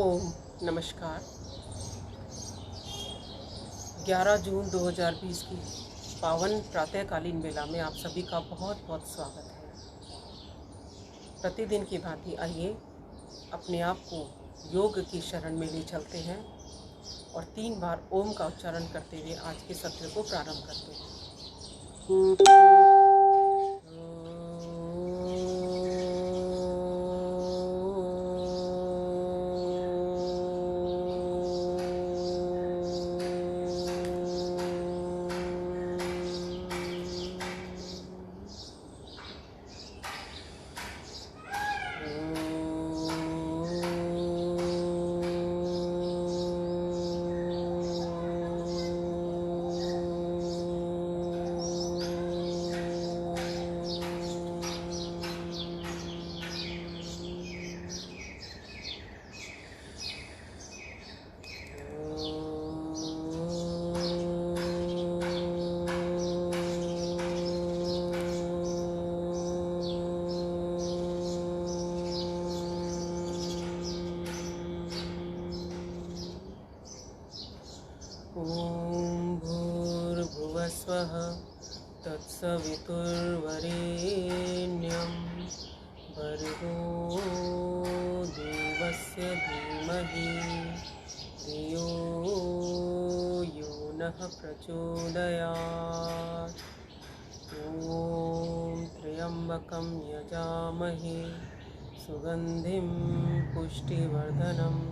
ओम नमस्कार। 11 जून 2020 की पावन प्रातःकालीन वेला में आप सभी का बहुत बहुत स्वागत है। प्रतिदिन की भांति आइए अपने आप को योग की शरण में ले चलते हैं और 3 बार ओम का उच्चारण करते हुए आज के सत्र को प्रारंभ करते हैं। ॐ भूर्भुवस्वः तत्सवितुर्वरेण्यं भर्गो देवस्य धीमहि धियो यो नः प्रचोदयात्। ॐ त्र्यम्बकं यजामहे सुगन्धिं पुष्टिवर्धनम्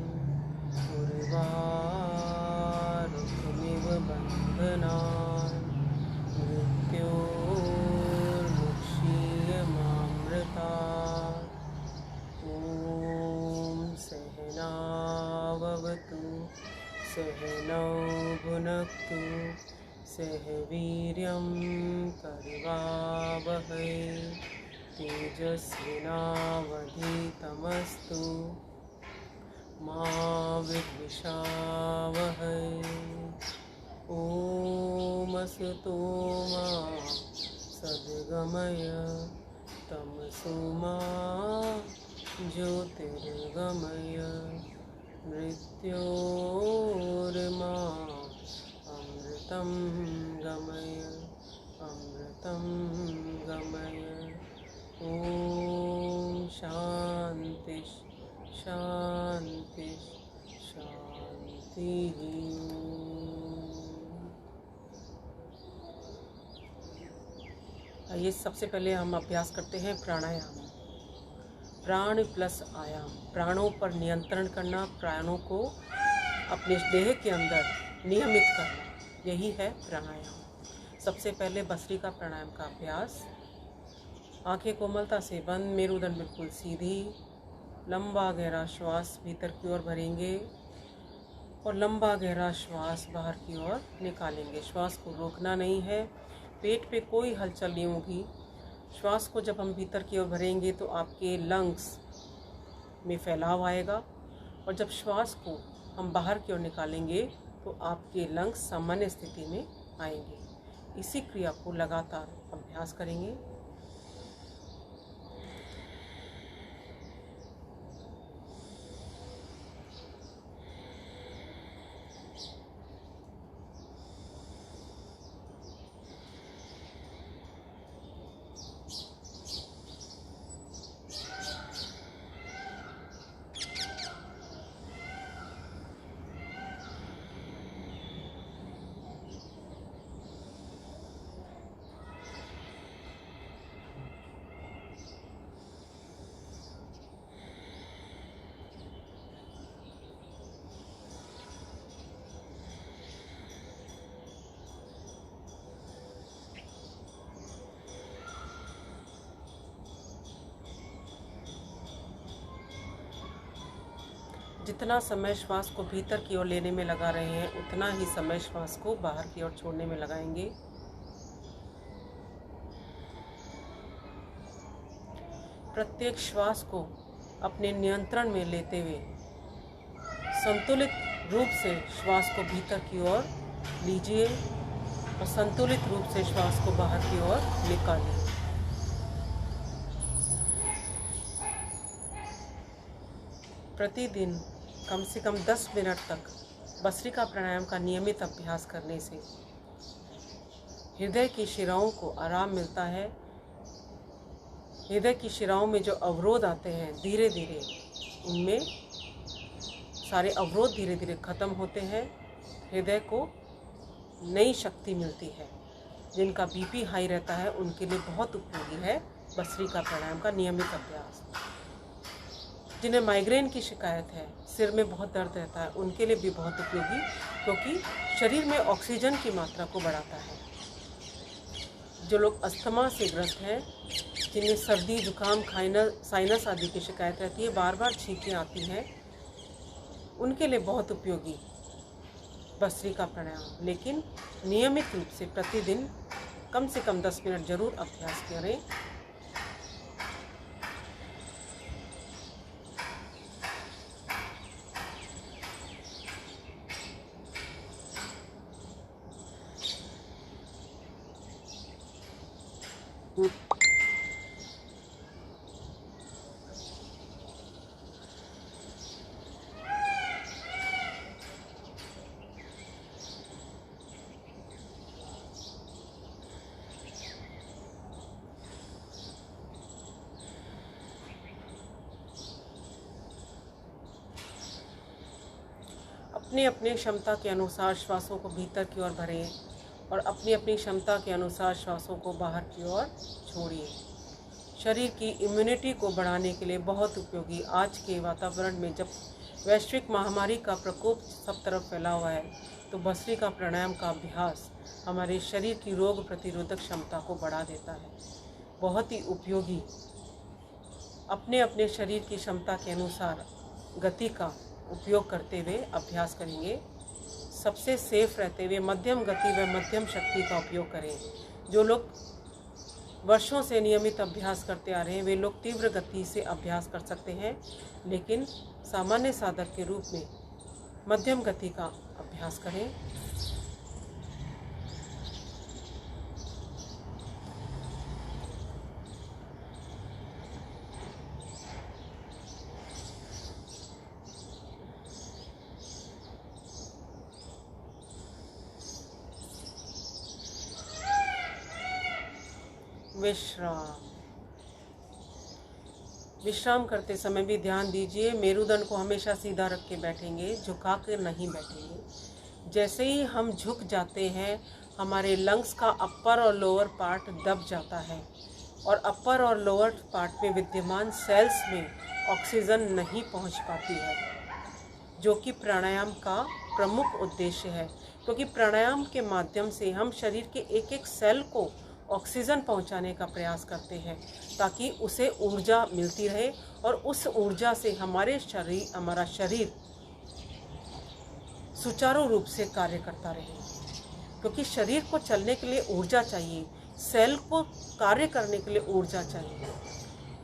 उर्वारुकमिव बन्धनान् मृत्योर्मुक्षीयमामृतात्। ॐ सहनाववतु सहनौ भुनक्तु सह वीर्यं करवावहै तेजस्विनावधीतमस्तु मा विद्विषावहै। ॐ असतो मा सद्गमय तमसो मा ज्योतिर्गमय मृत्योर्मा अमृतं गमय अमृतं गमय। ॐ शान्ति शांति शांति। आइए सबसे पहले हम अभ्यास करते हैं प्राणायाम। प्राण प्लस आयाम, प्राणों पर नियंत्रण करना, प्राणों को अपने देह के अंदर नियमित करना, यही है प्राणायाम। सबसे पहले भस्त्रिका प्राणायाम का अभ्यास। आंखें कोमलता से बंद, मेरुदंड बिल्कुल सीधी, लंबा गहरा श्वास भीतर की ओर भरेंगे और लंबा गहरा श्वास बाहर की ओर निकालेंगे। श्वास को रोकना नहीं है, पेट पे कोई हलचल नहीं होगी। श्वास को जब हम भीतर की ओर भरेंगे तो आपके लंग्स में फैलाव आएगा और जब श्वास को हम बाहर की ओर निकालेंगे तो आपके लंग्स सामान्य स्थिति में आएंगे। इसी क्रिया को लगातार अभ्यास करेंगे। जितना समय श्वास को भीतर की ओर लेने में लगा रहे हैं उतना ही समय श्वास को बाहर की ओर छोड़ने में लगाएंगे। प्रत्येक श्वास को अपने नियंत्रण में लेते हुए संतुलित रूप से श्वास को भीतर की ओर लीजिए और संतुलित रूप से श्वास को बाहर की ओर निकालिए। प्रतिदिन कम से कम 10 मिनट तक भस्त्रिका प्राणायाम का नियमित अभ्यास करने से हृदय की शिराओं को आराम मिलता है। हृदय की शिराओं में जो अवरोध आते हैं धीरे धीरे उनमें सारे अवरोध धीरे धीरे खत्म होते हैं। हृदय को नई शक्ति मिलती है। जिनका बीपी हाई रहता है उनके लिए बहुत उपयोगी है भस्त्रिका प्राणायाम का नियमित अभ्यास। जिन्हें माइग्रेन की शिकायत है, सिर में बहुत दर्द रहता है, उनके लिए भी बहुत उपयोगी, क्योंकि शरीर में ऑक्सीजन की मात्रा को बढ़ाता है। जो लोग अस्थमा से ग्रस्त हैं, जिन्हें सर्दी जुकाम साइनस आदि की शिकायत रहती है, बार बार छींकें आती हैं, उनके लिए बहुत उपयोगी भस्त्रिका प्राणायाम। लेकिन नियमित रूप से प्रतिदिन कम से कम 10 मिनट जरूर अभ्यास करें। अपनी अपनी क्षमता के अनुसार श्वासों को भीतर की ओर भरें और अपनी अपनी क्षमता के अनुसार श्वासों को बाहर की ओर छोड़िए। शरीर की इम्यूनिटी को बढ़ाने के लिए बहुत उपयोगी आज के वातावरण में, जब वैश्विक महामारी का प्रकोप सब तरफ फैला हुआ है, तो भस्त्रिका प्राणायाम का अभ्यास हमारे शरीर की रोग प्रतिरोधक क्षमता को बढ़ा देता है। बहुत ही उपयोगी। अपने अपने शरीर की क्षमता के अनुसार गति का उपयोग करते हुए अभ्यास करेंगे। सबसे सेफ रहते हुए मध्यम गति व मध्यम शक्ति का उपयोग करें। जो लोग वर्षों से नियमित अभ्यास करते आ रहे हैं, वे लोग तीव्र गति से अभ्यास कर सकते हैं, लेकिन सामान्य साधक के रूप में मध्यम गति का अभ्यास करें। विश्राम करते समय भी ध्यान दीजिए, मेरुदंड को हमेशा सीधा रख के बैठेंगे, झुका कर नहीं बैठेंगे। जैसे ही हम झुक जाते हैं, हमारे लंग्स का अपर और लोअर पार्ट दब जाता है और अपर और लोअर पार्ट में विद्यमान सेल्स में ऑक्सीजन नहीं पहुंच पाती है, जो कि प्राणायाम का प्रमुख उद्देश्य है। क्योंकि प्राणायाम के माध्यम से हम शरीर के एक एक सेल को ऑक्सीजन पहुंचाने का प्रयास करते हैं, ताकि उसे ऊर्जा मिलती रहे और उस ऊर्जा से हमारा शरीर सुचारू रूप से कार्य करता रहे। क्योंकि शरीर को चलने के लिए ऊर्जा चाहिए, सेल को कार्य करने के लिए ऊर्जा चाहिए,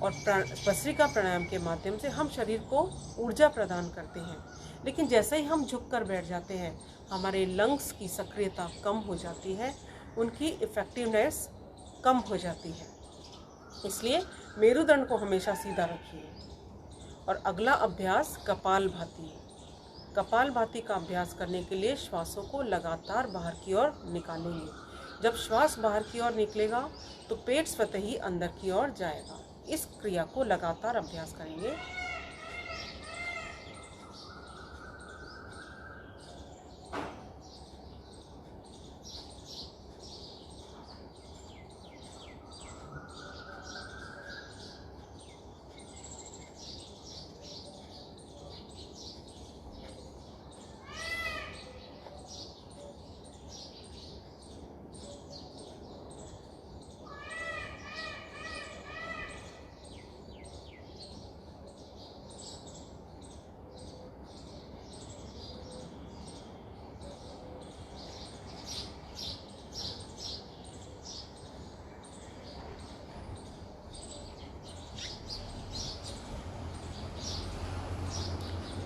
और भस्त्रिका प्राणायाम के माध्यम से हम शरीर को ऊर्जा प्रदान करते हैं। लेकिन जैसे ही हम झुक कर बैठ जाते हैं, हमारे लंग्स की सक्रियता कम हो जाती है, उनकी इफ़ेक्टिवनेस कम हो जाती है। इसलिए मेरुदंड को हमेशा सीधा रखिए। और अगला अभ्यास कपालभाति है। कपालभाति का अभ्यास करने के लिए श्वासों को लगातार बाहर की ओर निकालेंगे। जब श्वास बाहर की ओर निकलेगा तो पेट स्वतः ही अंदर की ओर जाएगा। इस क्रिया को लगातार अभ्यास करेंगे।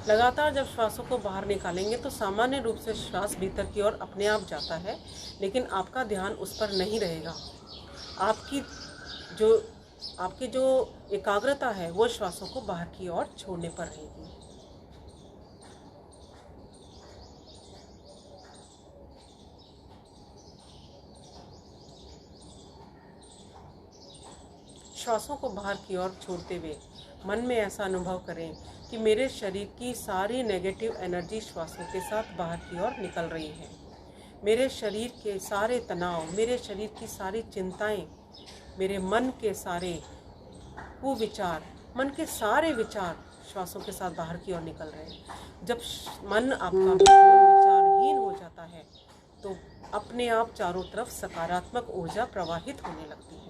लगातार जब श्वासों को बाहर निकालेंगे तो सामान्य रूप से श्वास भीतर की ओर अपने आप जाता है, लेकिन आपका ध्यान उस पर नहीं रहेगा। आपकी जो एकाग्रता है वो श्वासों को बाहर की ओर छोड़ने पर रहेगी। श्वासों को बाहर की ओर छोड़ते हुए मन में ऐसा अनुभव करें कि मेरे शरीर की सारी नेगेटिव एनर्जी श्वासों के साथ बाहर की ओर निकल रही है। मेरे शरीर के सारे तनाव, मेरे शरीर की सारी चिंताएं, मेरे मन के सारे कुविचार, मन के सारे विचार श्वासों के साथ बाहर की ओर निकल रहे हैं। जब मन आपका बिल्कुल विचारहीन हो जाता है तो अपने आप चारों तरफ सकारात्मक ऊर्जा प्रवाहित होने लगती है।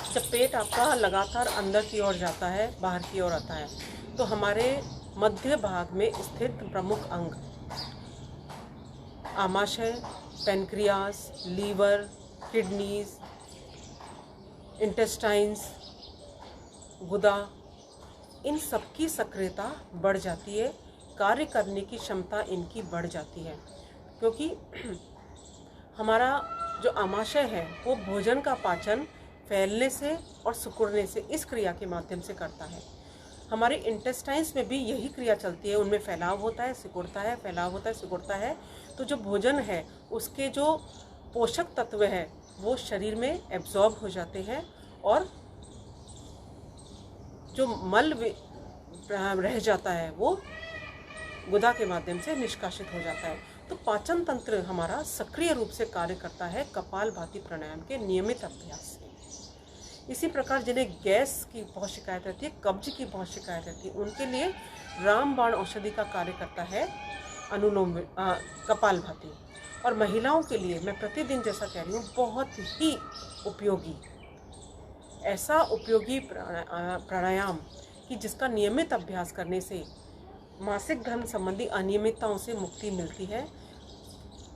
जब पेट आपका लगातार अंदर की ओर जाता है, बाहर की ओर आता है, तो हमारे मध्य भाग में स्थित प्रमुख अंग आमाशय, पैनक्रियास, लीवर, किडनीज, इंटेस्टाइन्स, गुदा, इन सब की सक्रियता बढ़ जाती है। कार्य करने की क्षमता इनकी बढ़ जाती है, क्योंकि हमारा जो आमाशय है वो भोजन का पाचन फैलने से और सिकुड़ने से, इस क्रिया के माध्यम से करता है। हमारे इंटेस्टाइन्स में भी यही क्रिया चलती है, उनमें फैलाव होता है, सिकुड़ता है, फैलाव होता है, सिकुड़ता है। तो जो भोजन है उसके जो पोषक तत्व है वो शरीर में एब्जॉर्ब हो जाते हैं और जो मल रह जाता है वो गुदा के माध्यम से निष्कासित हो जाता है। तो पाचन तंत्र हमारा सक्रिय रूप से कार्य करता है कपालभाति प्राणायाम के नियमित अभ्यास से। इसी प्रकार जिन्हें गैस की बहुत शिकायत रहती है, कब्ज की बहुत शिकायत रहती है, उनके लिए रामबाण औषधि का कार्य करता है अनुलोम कपालभाति। और महिलाओं के लिए मैं प्रतिदिन जैसा कह रही हूँ बहुत ही उपयोगी, ऐसा उपयोगी प्राणायाम कि जिसका नियमित अभ्यास करने से मासिक धर्म संबंधी अनियमितताओं से मुक्ति मिलती है।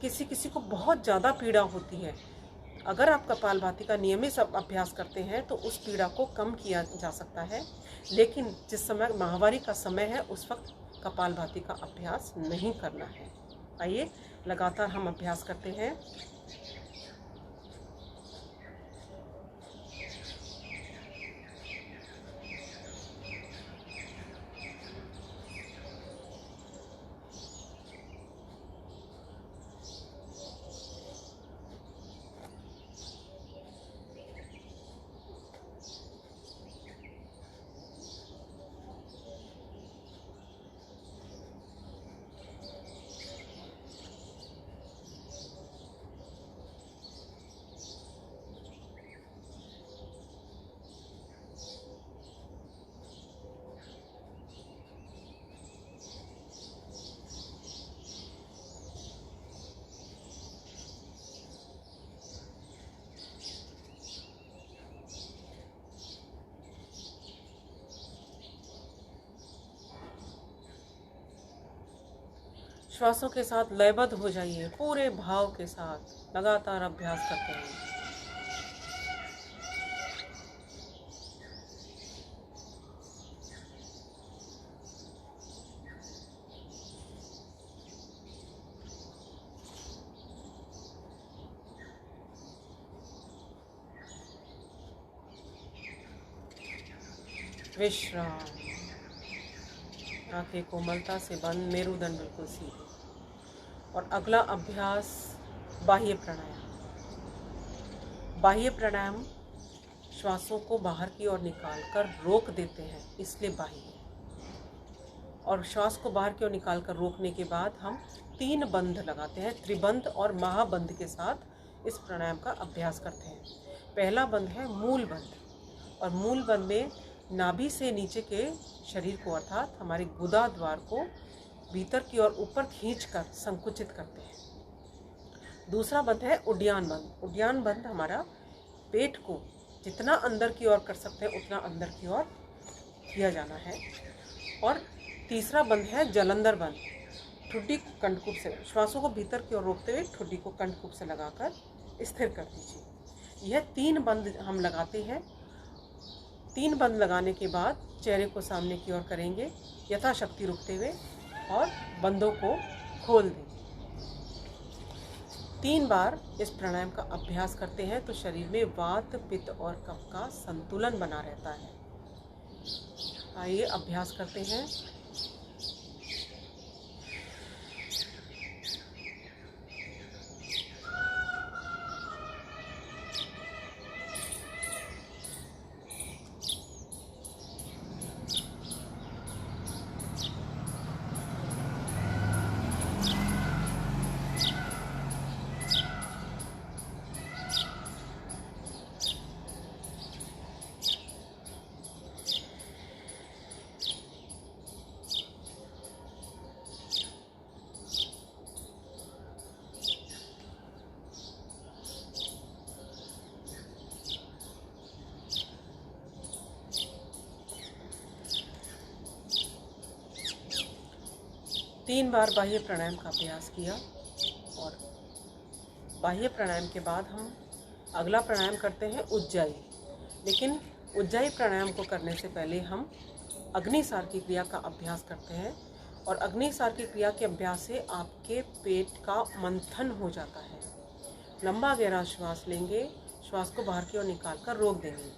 किसी किसी को बहुत ज़्यादा पीड़ा होती है, अगर आप कपालभाति का नियमित अभ्यास करते हैं तो उस पीड़ा को कम किया जा सकता है। लेकिन जिस समय माहवारी का समय है उस वक्त कपालभाति का अभ्यास नहीं करना है। आइए लगातार हम अभ्यास करते हैं। श्वासों के साथ लयबद्ध हो जाइए, पूरे भाव के साथ लगातार अभ्यास करते हैं। विश्राम, आंखें कोमलता से बंद, मेरुदंड बिल्कुल सीधे। और अगला अभ्यास बाह्य प्राणायाम। बाह्य प्राणायाम श्वासों को बाहर की ओर निकालकर रोक देते हैं, इसलिए बाह्य। और श्वास को बाहर की ओर निकालकर रोकने के बाद हम 3 बंध लगाते हैं, त्रिबंध और महाबंध के साथ इस प्राणायाम का अभ्यास करते हैं। पहला बंध है मूल बंध, और मूल बंध में नाभि से नीचे के शरीर को अर्थात हमारे गुदा द्वार को भीतर की ओर ऊपर खींचकर संकुचित करते हैं। दूसरा बंध है उड्डयन बंध। उड्डयन बंध हमारा पेट को जितना अंदर की ओर कर सकते हैं उतना अंदर की ओर किया जाना है। और तीसरा बंध है जलंधर बंध। ठुड्डी को कंठकूप से, श्वासों को भीतर की ओर रोकते हुए ठुड्डी को कंठकूप से लगाकर स्थिर कर दीजिए। यह 3 बंध हम लगाते हैं। 3 बंध लगाने के बाद चेहरे को सामने की ओर करेंगे, यथाशक्ति रुकते हुए, और बंदों को खोल दें। 3 बार इस प्राणायाम का अभ्यास करते हैं तो शरीर में वात, पित्त और कफ का संतुलन बना रहता है। आइए अभ्यास करते हैं। तीन बार बाह्य प्राणायाम का अभ्यास किया और बाह्य प्राणायाम के बाद हम अगला प्राणायाम करते हैं उज्जाई। लेकिन उज्जाई प्राणायाम को करने से पहले हम अग्निसार की क्रिया का अभ्यास करते हैं और अग्निसार की क्रिया के अभ्यास से आपके पेट का मंथन हो जाता है। लंबा गहरा श्वास लेंगे, श्वास को बाहर की ओर निकाल कर रोक देंगे।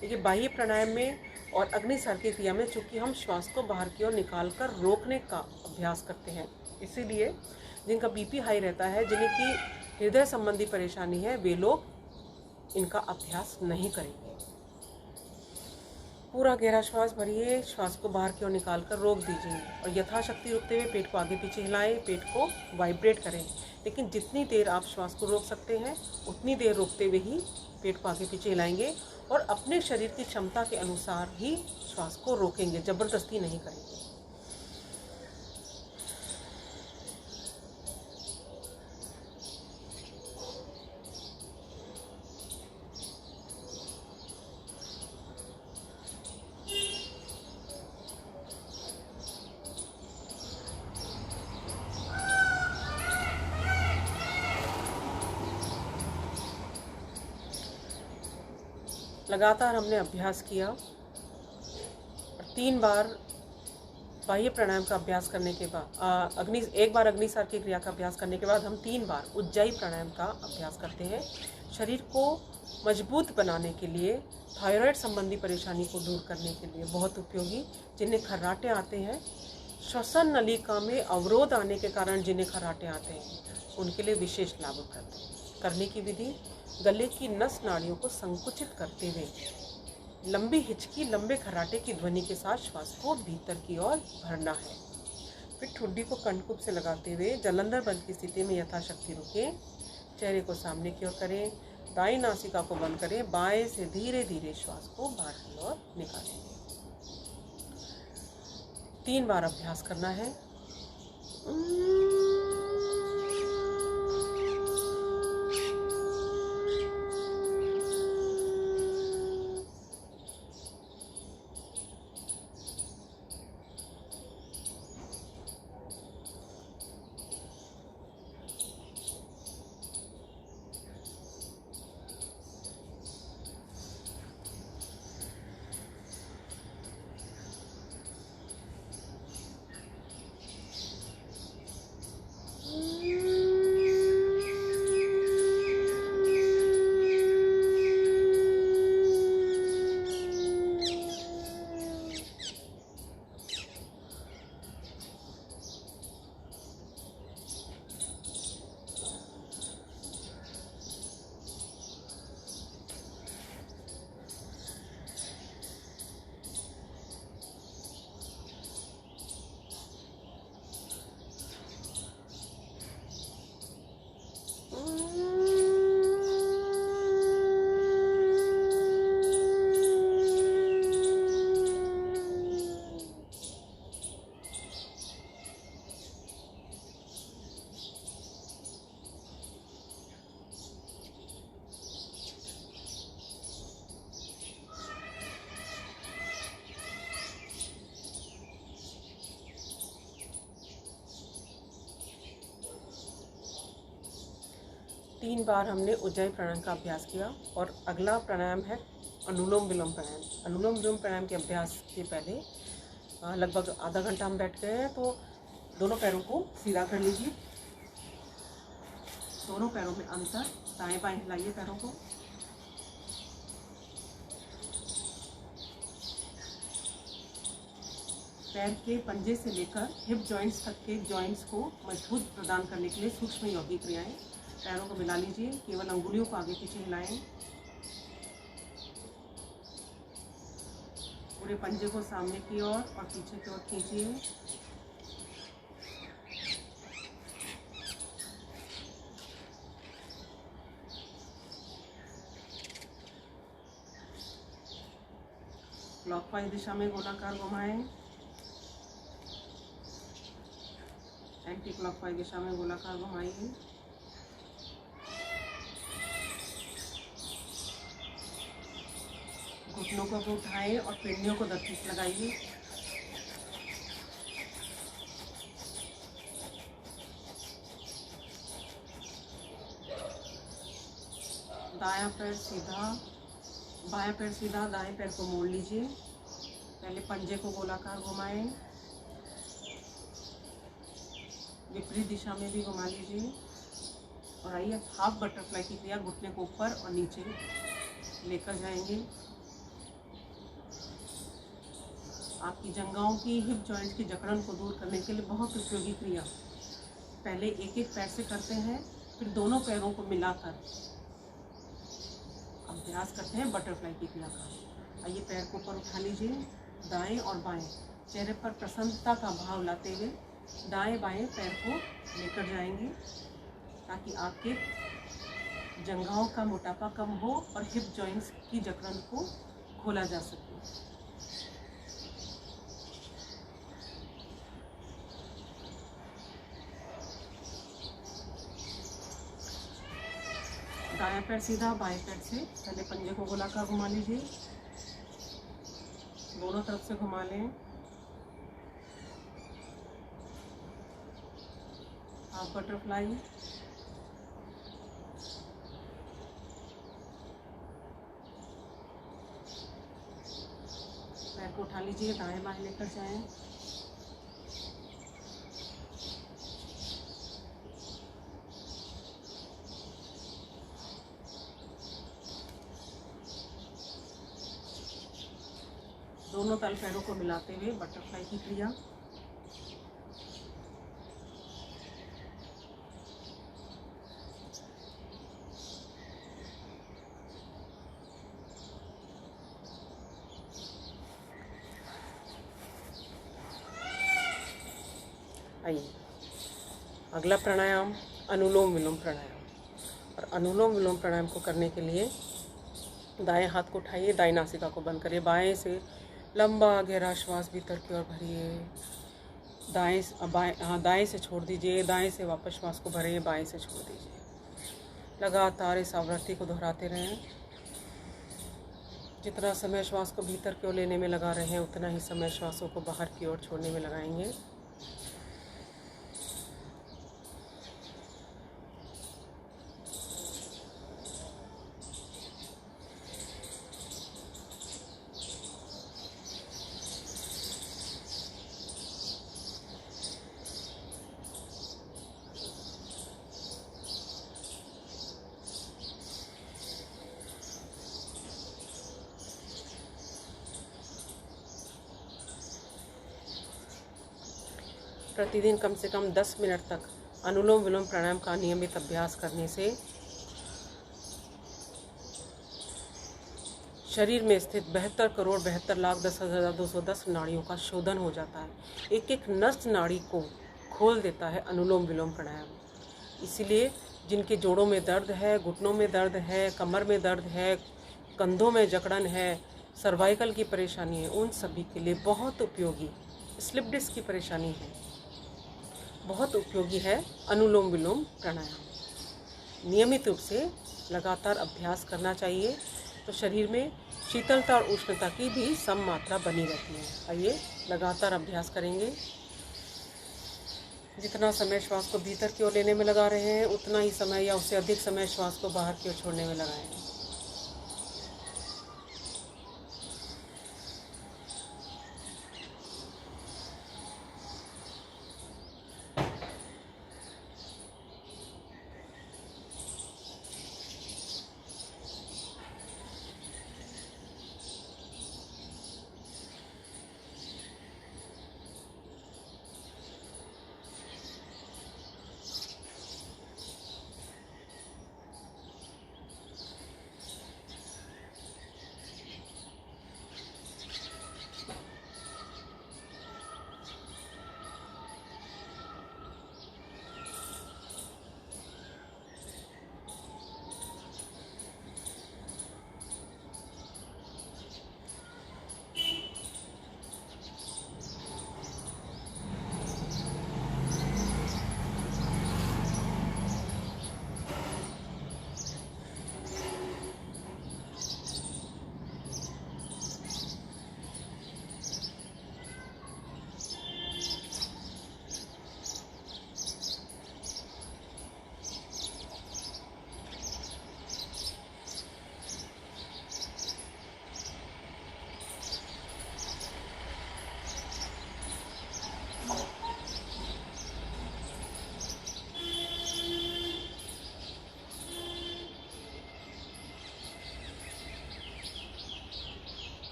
देखिए बाह्य प्राणायाम में और अग्निसार की क्रिया में चूँकि हम श्वास को बाहर की ओर निकाल कर रोकने का अभ्यास करते हैं, इसीलिए जिनका बीपी हाई रहता है, जिन्हें की हृदय संबंधी परेशानी है, वे लोग इनका अभ्यास नहीं करेंगे। पूरा गहरा श्वास भरिए, श्वास को बाहर की ओर निकाल कर रोक दीजिए और यथाशक्ति रुकते हुए पेट को आगे पीछे हिलाएं, पेट को वाइब्रेट करें। लेकिन जितनी देर आप श्वास को रोक सकते हैं उतनी देर रोकते हुए ही पेट को आगे पीछे हिलाएंगे और अपने शरीर की क्षमता के अनुसार ही श्वास को रोकेंगे, जबरदस्ती नहीं करेंगे। लगातार हमने अभ्यास किया और 3 बार बाह्य प्राणायाम का अभ्यास करने के बाद एक बार अग्निसार की क्रिया का अभ्यास करने के बाद हम 3 बार उज्जाई प्राणायाम का अभ्यास करते हैं। शरीर को मजबूत बनाने के लिए, थायराइड संबंधी परेशानी को दूर करने के लिए बहुत उपयोगी। जिन्हें खर्राटे आते हैं, श्वसन नलिका में अवरोध आने के कारण जिन्हें खर्राटे आते हैं, उनके लिए विशेष लाभप्रद करने की विधि। गले की नस नाड़ियों को संकुचित करते हुए लंबी हिचकी, लंबे खर्राटे की ध्वनि के साथ श्वास को भीतर की ओर भरना है। फिर ठुड्डी को कंठकूप से लगाते हुए जलंधर बंद की स्थिति में यथाशक्ति रुकें। चेहरे को सामने की ओर करें, दाईं नासिका को बंद करें, बाएं से धीरे धीरे श्वास को बाहर की ओर निकालें। 3 बार अभ्यास करना है। तीन बार हमने उज्जाई प्राणायाम का अभ्यास किया और अगला प्राणायाम है अनुलोम विलोम प्राणायाम। अनुलोम विलोम प्राणायाम के अभ्यास के पहले लगभग आधा घंटा हम बैठ गए हैं, तो दोनों पैरों को सीधा कर लीजिए। दोनों पैरों में अंतर, दाएं बाएं हिलाइए पैरों को। पैर के पंजे से लेकर हिप जॉइंट्स तक के जॉइंट्स को मजबूत प्रदान करने के लिए सूक्ष्म यौगिक क्रियाएं। पैरों को मिला लीजिए, केवल अंगुलियों को आगे पीछे हिलाएं। पूरे पंजे को सामने की ओर और पीछे की ओर खींचिए। क्लॉकवाइज दिशा में गोलाकार घुमाएं, एंटी क्लॉकवाइज दिशा में गोलाकार घुमाइए। घुटनों को उठाएं और पिंडियों को दरकीस लगाइए। दायां पैर सीधा, बायां पैर सीधा, दाएं पैर को मोड़ लीजिए। पहले पंजे को गोलाकार घुमाएं, विपरीत दिशा में भी घुमा लीजिए। और आइए हाफ बटरफ्लाई की क्रिया, घुटने को ऊपर और नीचे लेकर जाएंगे। आपकी जंघाओं की, हिप जॉइंट की जकड़न को दूर करने के लिए बहुत उपयोगी क्रिया। पहले एक एक पैर से करते हैं, फिर दोनों पैरों को मिलाकर अभ्यास करते हैं बटरफ्लाई की क्रिया का। आइए पैर को ऊपर उठा लीजिए, दाएं और बाएं, चेहरे पर प्रसन्नता का भाव लाते हुए दाएं बाएं पैर को लेकर जाएंगे, ताकि आपके जंघाओं का मोटापा कम हो और हिप जॉइंट्स की जकड़न को खोला जा सके। दायां पैर सीधा, बाएं पैर से पहले पंजे को गोलाकार घुमा लीजिए, दोनों तरफ से घुमा लें। Half butterfly. पैर को उठा लीजिए, दाएं बाएं लेकर जाएं। दोनों तल पैरों को मिलाते हुए बटरफ्लाई की क्रिया। आइए अगला प्राणायाम अनुलोम विलोम प्राणायाम। और अनुलोम विलोम प्राणायाम को करने के लिए दाएं हाथ को उठाइए, दाएं नासिका को बंद करिए, बाएं से लंबा गहरा श्वास भीतर की ओर भरिए, दाएं से छोड़ दीजिए, दाएं से वापस श्वास को भरिए, बाएं से छोड़ दीजिए। लगातार इस आवृत्ति को दोहराते रहें। जितना समय श्वास को भीतर की ओर लेने में लगा रहे हैं, उतना ही समय श्वासों को बाहर की ओर छोड़ने में लगाएंगे। प्रतिदिन कम से कम 10 मिनट तक अनुलोम विलोम प्राणायाम का नियमित अभ्यास करने से शरीर में स्थित 72,72,10,210 नाड़ियों का शोधन हो जाता है। एक एक नस नाड़ी को खोल देता है अनुलोम विलोम प्राणायाम। इसीलिए जिनके जोड़ों में दर्द है, घुटनों में दर्द है, कमर में दर्द है, कंधों में जकड़न है, सर्वाइकल की परेशानी है, उन सभी के लिए बहुत उपयोगी, स्लिप डिस्क की परेशानी है, बहुत उपयोगी है अनुलोम विलोम प्राणायाम। नियमित रूप से लगातार अभ्यास करना चाहिए, तो शरीर में शीतलता और उष्णता की भी सम मात्रा बनी रहती है। आइए लगातार अभ्यास करेंगे। जितना समय श्वास को भीतर की ओर लेने में लगा रहे हैं, उतना ही समय या उससे अधिक समय श्वास को बाहर की ओर छोड़ने में लगाएं।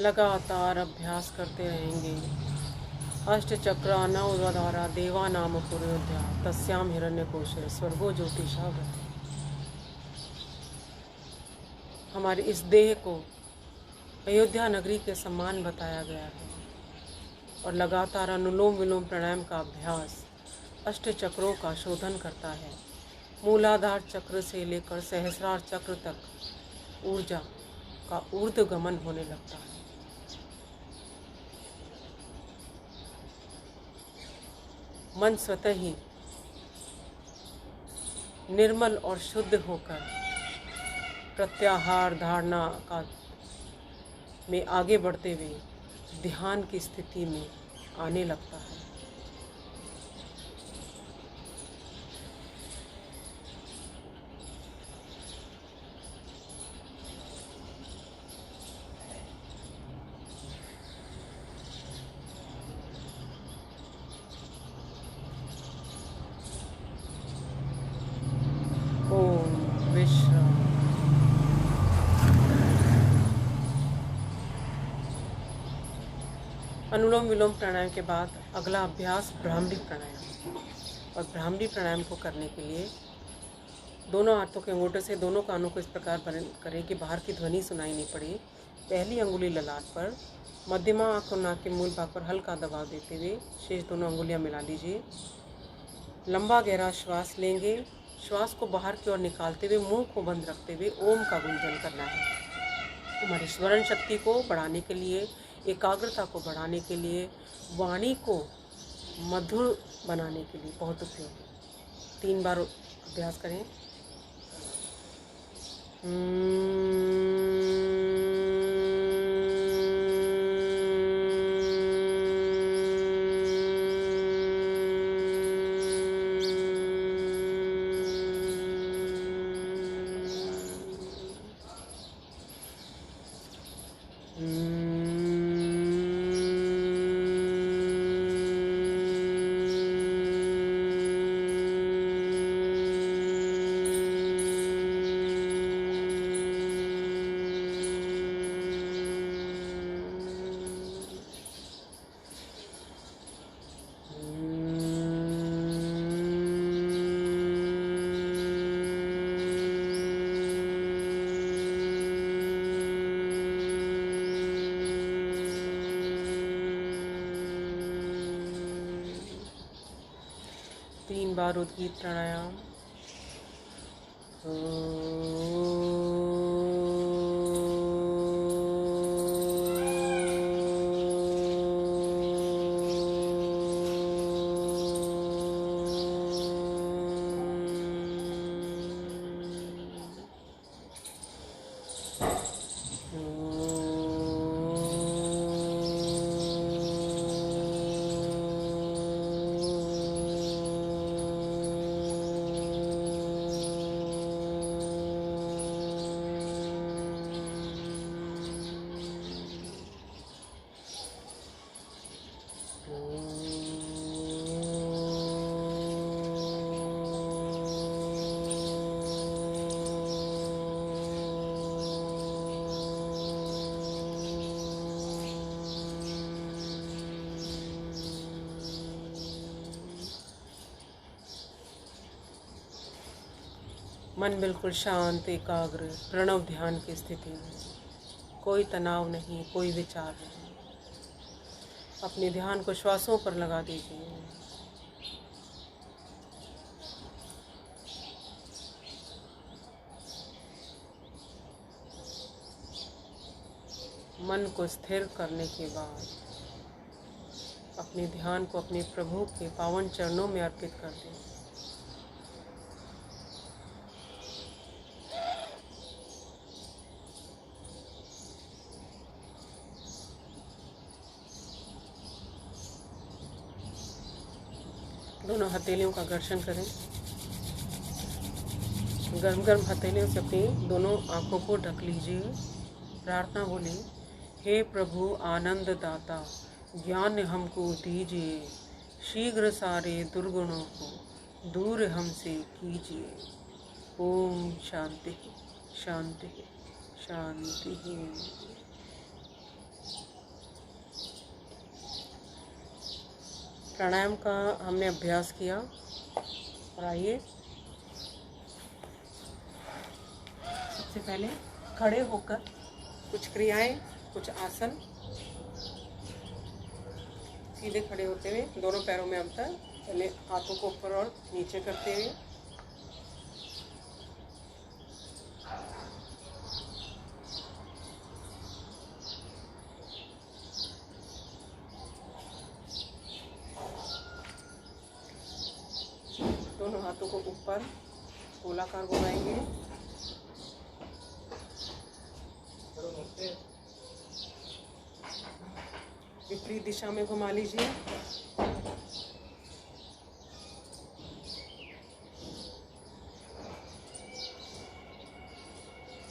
लगातार अभ्यास करते रहेंगे। अष्टचक्रा नवद्वारा देवा नाम पुरोध्या तस्याम हिरण्यकोशे स्वर्गो ज्योतिषा भवति। हमारे इस देह को अयोध्या नगरी के समान बताया गया है और लगातार अनुलोम विलोम प्राणायाम का अभ्यास अष्ट चक्रों का शोधन करता है। मूलाधार चक्र से लेकर सहस्रार चक्र तक ऊर्जा का ऊर्ध्वगमन होने लगता है। मन स्वतः ही निर्मल और शुद्ध होकर प्रत्याहार धारणा का में आगे बढ़ते हुए ध्यान की स्थिति में आने लगता है। ओम विश्राम। अनुलोम विलोम प्राणायाम के बाद अगला अभ्यास ब्राह्मी प्राणायाम। और ब्राह्मी प्राणायाम को करने के लिए दोनों हाथों के अंगूठे से दोनों कानों को इस प्रकार करें कि बाहर की ध्वनि सुनाई नहीं पड़े। पहली अंगुली ललाट पर, मध्यमा आँख और नाक के मूल भाग पर हल्का दबाव देते हुए शेष दोनों अंगुलियां मिला लीजिए। लंबा गहरा श्वास लेंगे। श्वास को बाहर की ओर निकालते हुए मुंह को बंद रखते हुए ओम का गुंजन करना है। हमारी स्मरण शक्ति को बढ़ाने के लिए, एकाग्रता को बढ़ाने के लिए, वाणी को मधुर बनाने के लिए बहुत उपयोगी। 3 बार अभ्यास करें। तीन बार उद्गीत प्राणायाम। मन बिल्कुल शांत, एकाग्र, प्रणव ध्यान की स्थिति में। कोई तनाव नहीं, कोई विचार नहीं। अपने ध्यान को श्वासों पर लगा दीजिए। मन को स्थिर करने के बाद अपने ध्यान को अपने प्रभु के पावन चरणों में अर्पित कर दें। दोनों हथेलियों का घर्षण करें। गर्म गर्म हथेलियों से अपनी दोनों आँखों को ढक लीजिए। प्रार्थना बोली, हे प्रभु आनंद दाता, ज्ञान हमको दीजिए, शीघ्र सारे दुर्गुणों को दूर हमसे कीजिए। ओम शांति शांति शांति। प्राणायाम का हमने अभ्यास किया और आइए सबसे पहले खड़े होकर कुछ क्रियाएं, कुछ आसन। सीधे खड़े होते हुए दोनों पैरों में अंतर, पहले हाथों को ऊपर और नीचे करते हुए दोनों हाथों को ऊपर गोलाकार घुमाएंगे। विपरीत दिशा में घुमा लीजिए।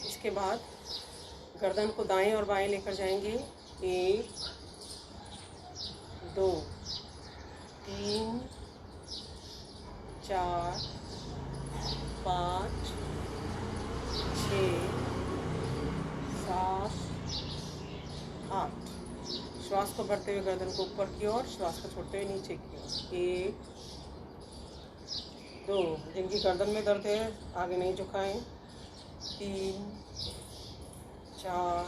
इसके बाद गर्दन को दाएं और बाएं लेकर जाएंगे। 1 2 3 4 5 6 7 8। श्वास को भरते हुए गर्दन को ऊपर की ओर, श्वास को छोड़ते हुए नीचे की ओर। 1 2, जिनकी गर्दन में दर्द है आगे नहीं झुकाएं। 3 4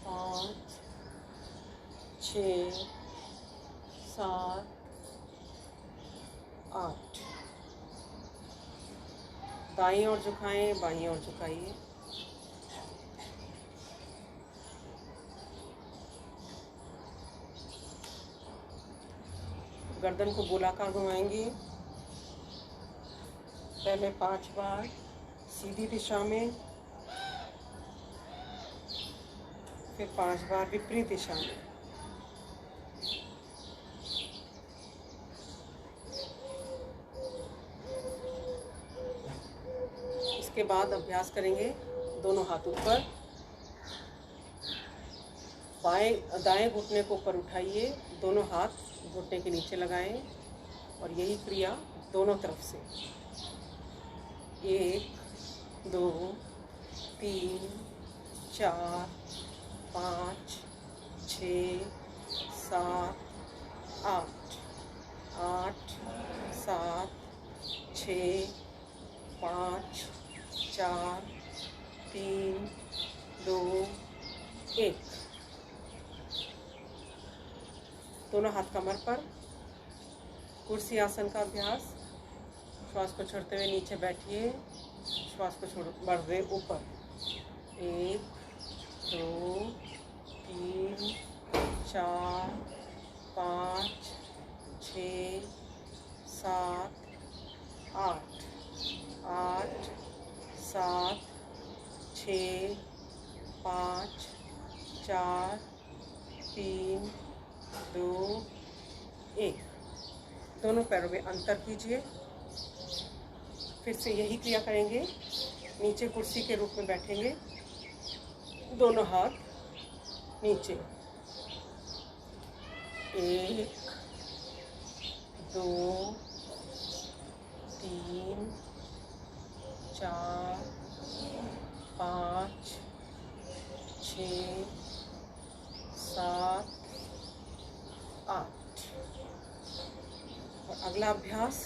5 6 7 8। दाईं ओर झुकाएं, बाईं ओर झुकाइए। गर्दन को गोलाकार घुमाएंगे। पहले 5 बार सीधी दिशा में, फिर 5 बार विपरीत दिशा में। इसके बाद अभ्यास करेंगे दोनों हाथ ऊपर, दाएं घुटने को ऊपर उठाइए, दोनों हाथ घुटने के नीचे लगाएं और यही क्रिया दोनों तरफ से। 1 2 3 4 5 6 7 8 8 7 6 5 4 3 2 1। दोनों हाथ कमर पर। कुर्सी आसन का अभ्यास। श्वास को छोड़ते हुए नीचे बैठिए, श्वास को बढ़ते ऊपर। 1 2 3 4 5 6 7 8 8 7 6 5 4 3 2 1। दोनों पैरों में अंतर कीजिए। फिर से यही क्रिया करेंगे। नीचे कुर्सी के रूप में बैठेंगे, दोनों हाथ नीचे। 1 2 3 4 5 6 7 8। और अगला अभ्यास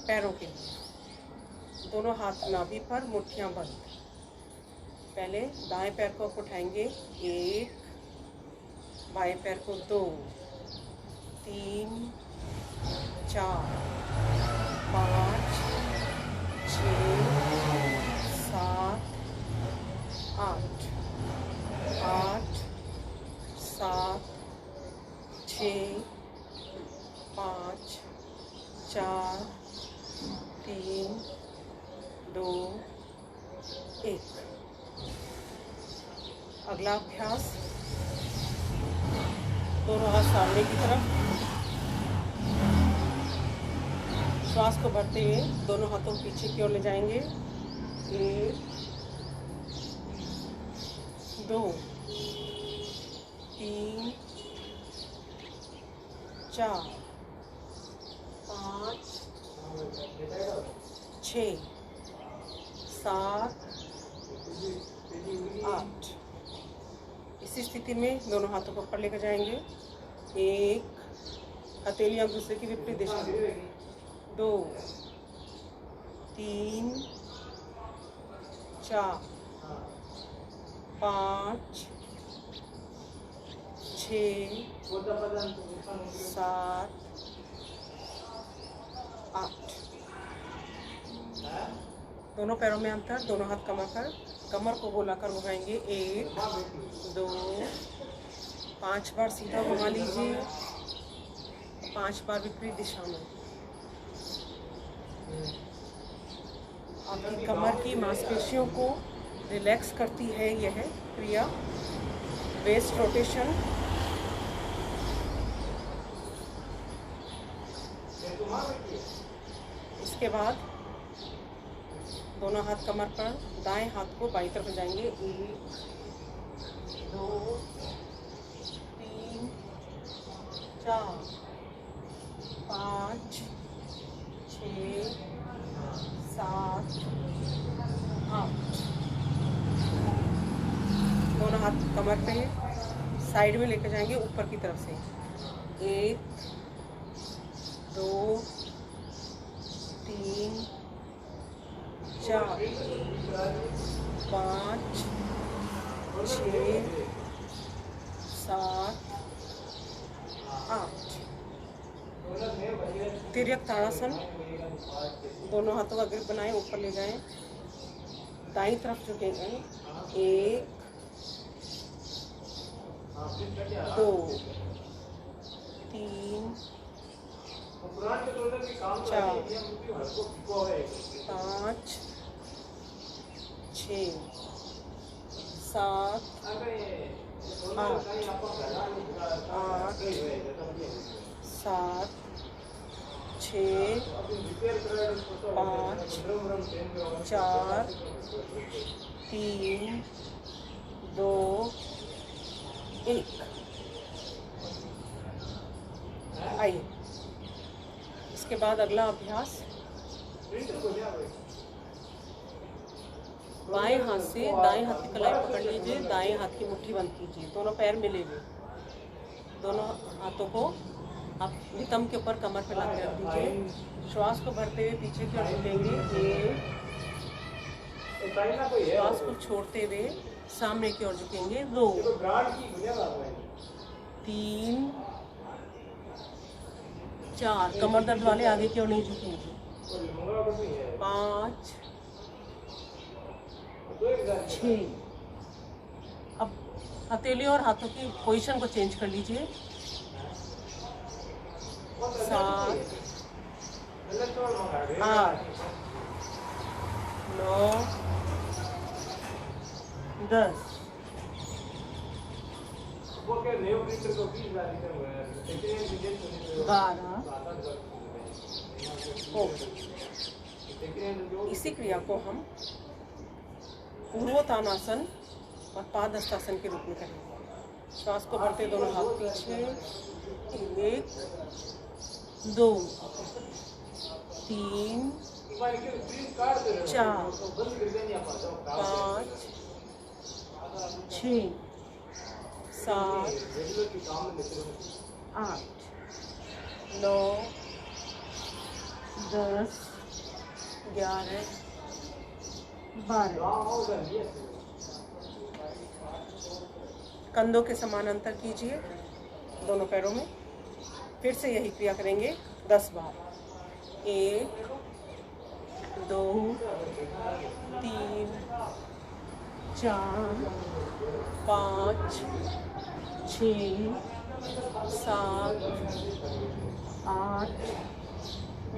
पैरों के लिए। दोनों हाथ नाभि पर, मुट्ठियां बंद। पहले दाएं पैर को आप उठाएंगे। 1, बाएं पैर को 2 3 4 5 6 7 8 8 7 6 5 4 3 2 1। अगला अभ्यास दोनों हाथ सामने की तरफ। श्वास को भरते हुए दोनों हाथों को पीछे की ओर ले जाएंगे। 1 2 3 4 5 6 7 8। इसी स्थिति में दोनों हाथों को ऊपर लेकर जाएंगे। 1 हथेलियाँ एक दूसरे की विपरीत दिशा में। 2 3 4 5 6 7 8। दोनों पैरों में अंतर, दोनों हाथ कमर को गोलाकर घुमाएंगे। 1 2 5 बार सीधा घुमा लीजिए, 5 बार विपरीत दिशा में। आपकी कमर की मांसपेशियों को रिलैक्स करती है यह क्रिया, वेस्ट रोटेशन। इसके बाद दोनों हाथ कमर पर, दाएं हाथ को बाईं तरफ जाएंगे। 1 2 3 4 5 6 7 8। दोनों हाथ कमर पे साइड में लेकर जाएंगे ऊपर की तरफ से। 1 2 3 4 5 6 7 8। तिर्यक ताड़ासन। दोनों हाथों का ग्रिप बनाएं, ऊपर ले जाएं, दाईं तरफ झुकेंगे। 1 2 3 4 5 6 7 8 7 6 5 4 3 2 1। आइए, इसके बाद अगला अभ्यास। बाएं हाथ से दाएं हाथ की कलाई पकड़ लीजिए, दाएं हाथ की मुट्ठी बंद कीजिए, दोनों पैर मिले हुए। दोनों हाथों को आप नितंब के ऊपर कमर पे लाकर रख दीजिए। श्वास को भरते हुए पीछे की ओर झुकेंगे। श्वास को छोड़ते हुए सामने की ओर झुकेंगे। 2 3 4। कमर दर्द वाले आगे की ओर नहीं झुकेंगे। 5 6। अब हथेलियों और हाथों की पोजीशन को चेंज कर लीजिए। 7 8 9 10। 12 हो। इसी क्रिया को हम पूर्वोत्तानासन और पादहस्तासन के रूप में करेंगे। श्वास को भरते दोनों हाथ पीछे। 1 2 3 4 5 6 7 8 9 10 11 12। कंधों के समानांतर कीजिए दोनों पैरों में। फिर से यही क्रिया करेंगे 10 बार। 1 2 3 4 5 6 7 8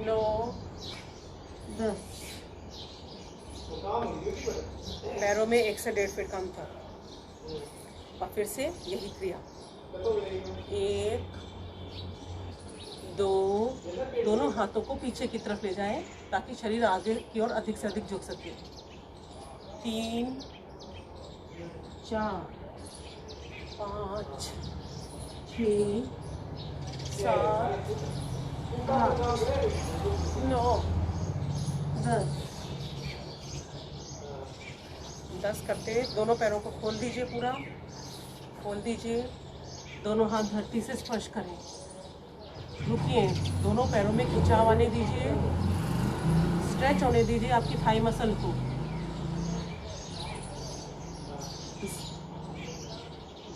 9 10। पैरों में 1 से 1.5 फीट का अंतर। और फिर से यही क्रिया। 1 2। दोनों हाथों को पीछे की तरफ ले जाएं ताकि शरीर आगे की ओर अधिक से अधिक झुक सके। 3 4 5 6 7 8 9 10 करते दोनों पैरों को खोल दीजिए, पूरा खोल दीजिए। दोनों हाथ धरती से स्पर्श करें। रुकिए, दोनों पैरों में खिंचाव आने दीजिए, स्ट्रेच होने दीजिए आपकी थाई मसल को।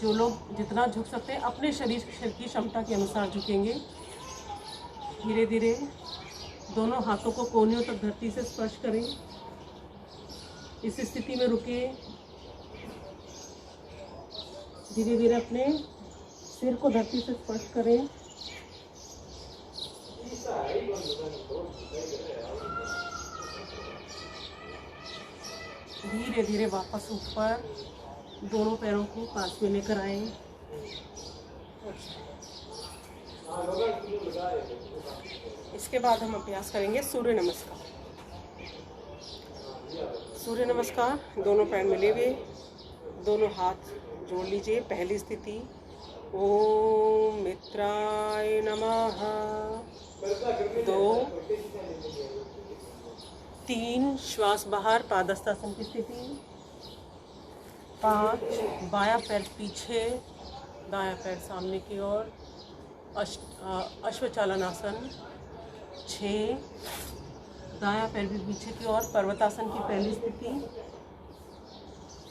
जो लोग जितना झुक सकते हैं अपने शरीर की क्षमता के अनुसार झुकेंगे। धीरे धीरे दोनों हाथों को कोहनियों तक धरती से स्पर्श करें। इस स्थिति में रुकिए। धीरे धीरे अपने सिर को धरती से स्पर्श करें। धीरे धीरे वापस ऊपर दोनों पैरों को पास में लेकर आए। इसके बाद हम अभ्यास करेंगे सूर्य नमस्कार। सूर्य नमस्कार, दोनों पैर मिले हुए, दोनों हाथ जोड़ लीजिए। पहली स्थिति, ओम मित्राय नमः। 2 3 श्वास बाहर, पादहस्तासन की स्थिति। 5 बायां पैर पीछे, दायां पैर सामने की ओर, अश्वचालनासन। 6 दायां पैर भी पीछे की ओर, पर्वतासन की पहली स्थिति।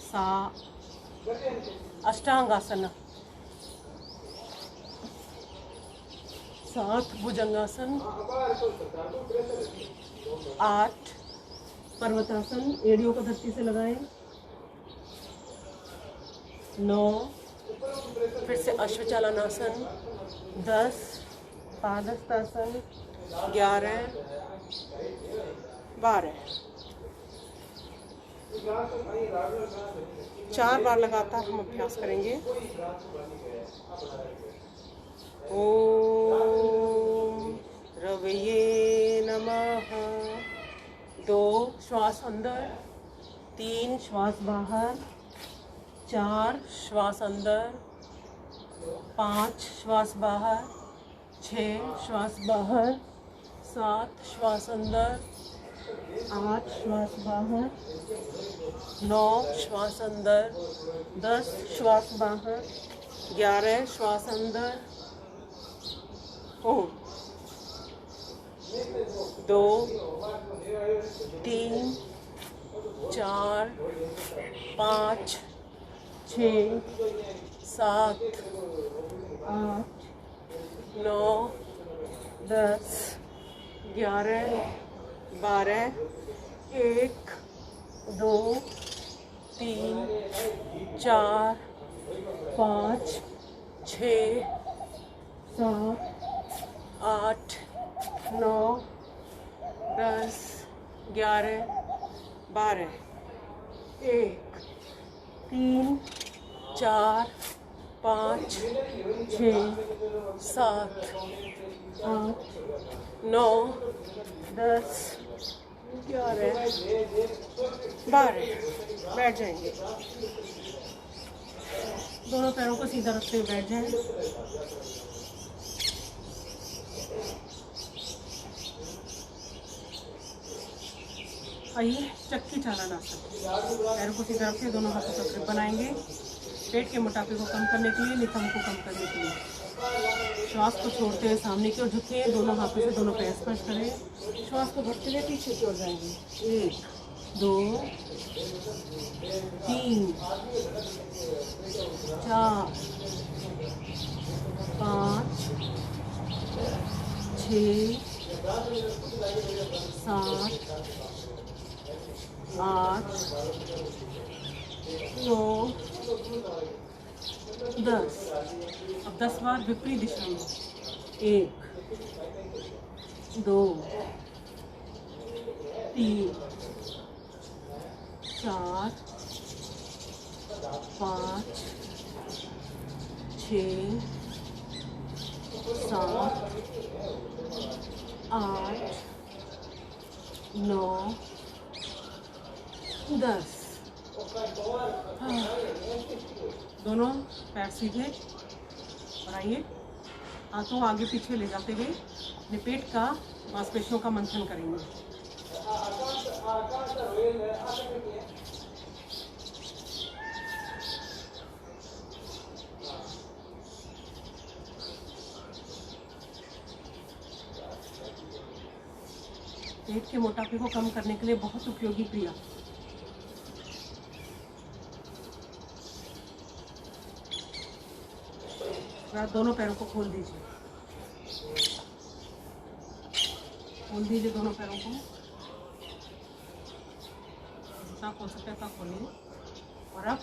7 अष्टांगासन। 7 भुजंगासन। 8 पर्वतासन, एड़ियों को धरती से लगाएं। 9 फिर से अश्वचालनासन। 10 पादहस्तासन। 11 12 4 बार लगातार हम अभ्यास करेंगे। ओम रवये नमः। 2 श्वास अंदर, 3 श्वास बाहर, 4 श्वास अंदर, 5 श्वास बाहर, 6 श्वास बाहर, 7 श्वास अंदर, 8 श्वास बाहर, 9 श्वास अंदर, 10 श्वास बाहर, 11 श्वास अंदर। 2 3 4 5 6 7 8 9 10 11 12 1 2 3 4 5 6 7 8 9 10 11 12 1 3 4 5 6 7 8 9 10 11 12। बैठ जाएंगे। दोनों पैरों को सीधा रखते हुए बैठ जाएं। आइए चक्की चालनासन। पैरों को सीधा रखते दोनों हाथों का ग्रिप बनाएंगे। पेट के मोटापे को कम करने के लिए, नितंब को कम करने के लिए। श्वास को छोड़ते हुए सामने की ओर झुकें, दोनों हाथों से दोनों पैर स्पर्श करें। श्वास को भरते हुए पीछे की ओर जाएंगे। 1 2 3 4 5 6 7 8 9 10। अब 10 बार विपरीत दिशा में। 1 2 3 4 5 6 7 8 9 10। दोनों पैर सीधे और आइए हाथों आगे पीछे ले जाते हुए अपने पेट का मांसपेशियों का मंथन करेंगे। पेट के मोटापे को कम करने के लिए बहुत उपयोगी क्रिया। आप दोनों पैरों को खोल दीजिए, दोनों पैरों को। जितना खोल सकते हैं उतना खोलिए। और अब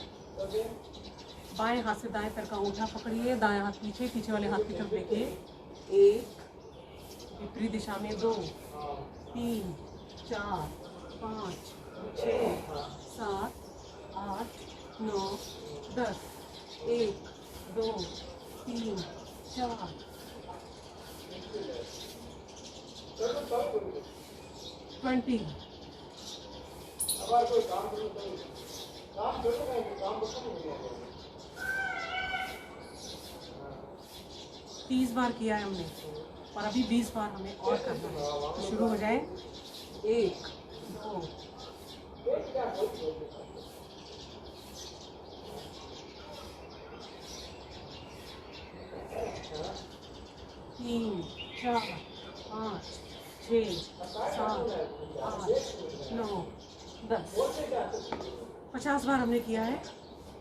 बाएं हाथ से दाएं पैर का अंगूठा पकड़िए, दाएं हाथ पीछे, पीछे वाले हाथ की तरफ देखिए। 1, विपरीत दिशा में 2, 3, 4, 5, 6, 7, 8, 9, 10। 1, 2, 3, 4, 20। 30 बार किया है हमने और अभी 20 बार हमें और करना है। तो शुरू हो जाए। 1, 2, 3, 4, 5, 6, 7, 8, 9, 10। 50 बार हमने किया है,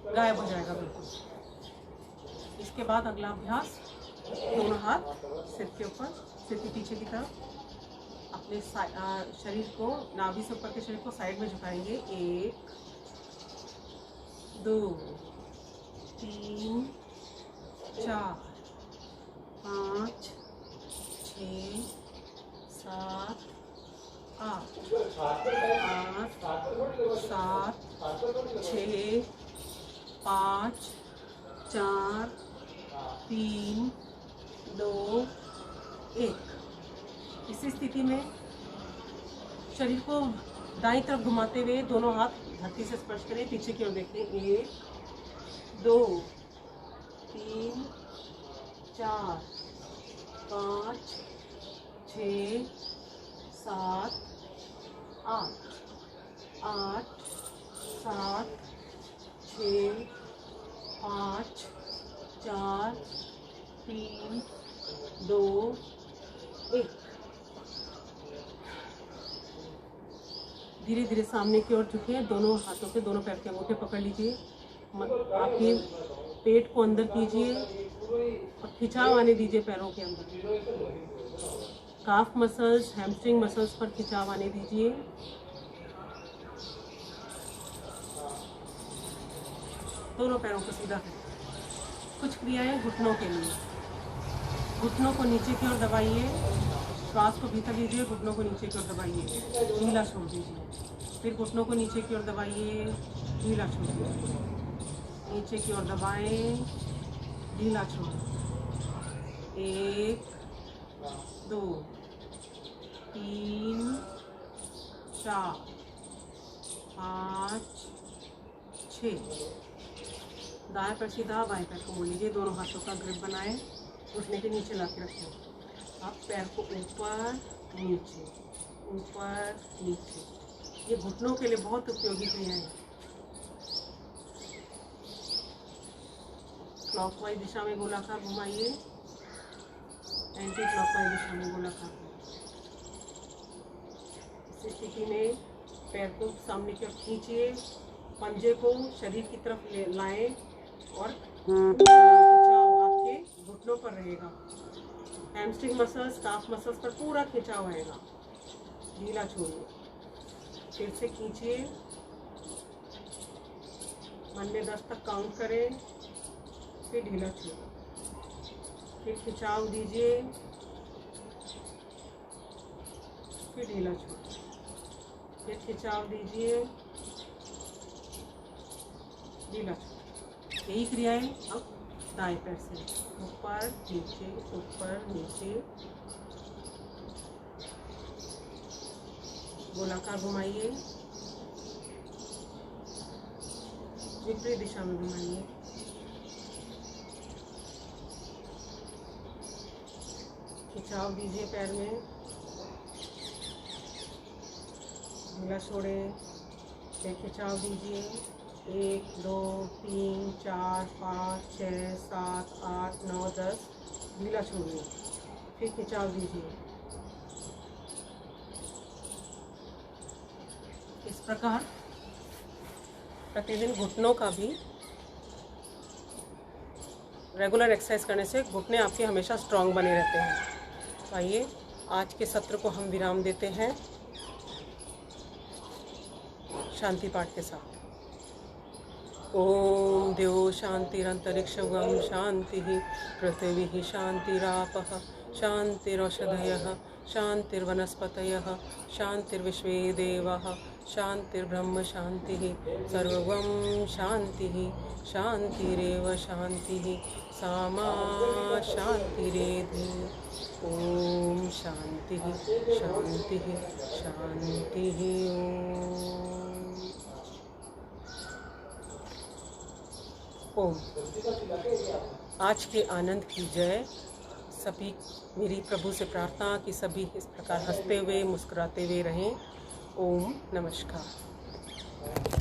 गायब हो जाएगा बिल्कुल। इसके बाद अगला अभ्यास, दोनों हाथ सिर के ऊपर, सिर के पीछे की तरफ, अपने शरीर को, नाभि से ऊपर के शरीर को साइड में झुकाएंगे। 1, 2, 3, 4, 5, 6, 7, 8, 7, 6, 5, 4, 3, 2, 1। इसी स्थिति में शरीर को दाईं तरफ घुमाते हुए दोनों हाथ धरती से स्पर्श करें, पीछे की ओर देखें। 1, 2, 3, 4, 5, 6, 7, 8, 7, 6, 5, 4, 3, 2, 1। धीरे धीरे सामने की ओर झुके, दोनों हाथों से दोनों पैर के अंगूठे पकड़ लीजिए। आपके पेट को अंदर कीजिए और खिंचाव आने दीजिए पैरों के अंदर। काफ मसल्स, हैमस्ट्रिंग मसल्स पर खिंचाव आने दीजिए। दोनों पैरों को सीधा करें। कुछ क्रियाएं घुटनों के लिए। घुटनों को नीचे की ओर दबाइए, श्वास को भीतर लीजिए, घुटनों को नीचे की ओर दबाइए, ढीला छोड़ दीजिए। फिर घुटनों को नीचे की ओर दबाइए, ढीला छोड़ दीजिए। नीचे की ओर दबाएं, ढीला छोड़ें। 1, 2, 3, 4, 5, 6। दाएं पैर सीधा, बाएं पैर को मोड़ लीजिए। दोनों हाथों का ग्रिप बनाएं, घुटने के नीचे ला के रखें। आप पैर को ऊपर नीचे, ऊपर नीचे। ये घुटनों के लिए बहुत उपयोगी क्रिया है। क्लॉकवाइज दिशा में गोलाकार घुमाइए, एंटी क्लॉकवाइज दिशा में गोलाकार। इस स्थिति में पैर को सामने की ओर खींचिए, पंजे को शरीर की तरफ लाएं और खिंचाव आपके घुटनों पर रहेगा। हैमस्ट्रिंग मसल्स, काफ मसल्स पर पूरा खिंचाव आएगा। ढीला छोड़िए, फिर से खींचिए, मन में 10 तक काउंट करें, फिर ढीला छोड़िए, फिर खिंचाव दीजिए, फिर ढीला छोड़िए, फिर खिंचाव दीजिए, ढीला छोड़िए। यही क्रियाएं अब दाएं पैर से ऊपर नीचे, ऊपर नीचे। गोलाकार घुमाइए, विपरीत दिशा में घुमाइए। खिंचाव दीजिए पैर में, ढीला छोड़ें, फिर खिंचाव दीजिए। 1, 2, 3, 4, 5, 6, 7, 8, 9, 10। ढीला छोड़िए, फिर खिंचाव दीजिए, प्रकार प्रतिदिन घुटनों का भी रेगुलर एक्सरसाइज करने से घुटने आपके हमेशा स्ट्रांग बने रहते हैं। तो आइए आज के सत्र को हम विराम देते हैं शांति पाठ के साथ। ओम द्यो शांतिरंतरिक्षं शांति पृथिवी शांतिरापः शांतिरौषधयः शांतिर्वनस्पतयः शांतिर्विश्वे देवाः शांतिर्ब्रह्म शांतिः सर्वं शांतिः शांतिरेव शांतिः सामा शांतिरेधि। ओम शांतिः शांतिः शांतिः। ओम आज के आनंद की जय। सभी मेरी प्रभु से प्रार्थना कि सभी इस प्रकार हंसते हुए मुस्कुराते हुए रहें। ओम नमस्कार।